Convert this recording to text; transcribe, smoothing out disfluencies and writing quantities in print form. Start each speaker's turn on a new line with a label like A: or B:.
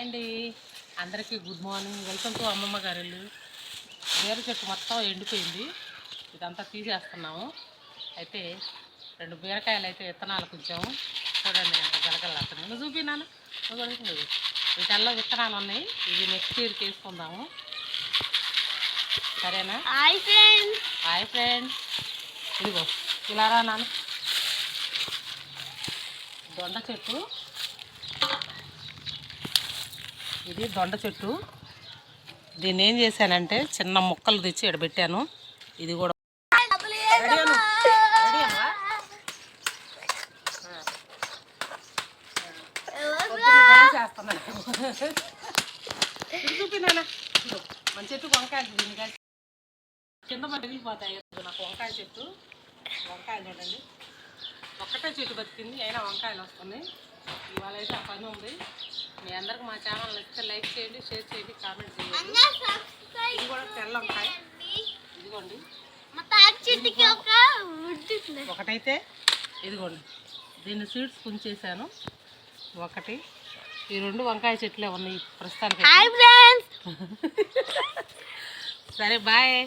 A: అండి, అందరికీ good morning. Welcome to అమ్మమ్మ గారి ఇల్లు. బీర చెట్టు మొత్తం ఎండిపోయింది, ఇదంతా తీసేస్తున్నాము. అయితే 2 బీరకాయలు అయితే విత్తనాలు కొంచెం చూడండి ఎంత గలగలాడుతుంది. నువ్వు చూపినాను నువ్వు వీటల్లో విత్తనాలు ఉన్నాయి, ఇవి నెక్స్ట్ ఇయర్కి వేసుకుందాము. సరేనా? హాయ్ ఫ్రెండ్స్, ఇదిగో ఇలా రా నాన్న. దొండ చెట్టు, ఇది దొండ చెట్టు. దీన్ని ఏం చేశానంటే చిన్న ముక్కలు తెచ్చి ఎడబెట్టాను. ఇది కూడా చూపినానా. మన చెట్టు వంకాయలు, దీనికాయ కింద మరిగిపోతాయి. నాకు వంకాయ చెట్టు, వంకాయలు చూడండి. ఒక్కటే చెట్టు బతికింది, అయినా వంకాయలు వస్తున్నాయి. ఇవాళ అయితే ఆ పని ఉంది. మీ అందరికి మా ఛానల్ నచ్చితే లైక్ చేయండి, షేర్ చేయండి, కామెంట్ చేయండి. ఇది కూడా తెల్ల వంకాయ, ఇదిగోండి. ఒకటైతే ఇదిగోండి, దీన్ని సీడ్స్ కుంచేసాను. ఒకటి, ఈ 2 వంకాయ చెట్లే ఉన్నాయి ప్రస్తుతానికి. సరే బాయ్.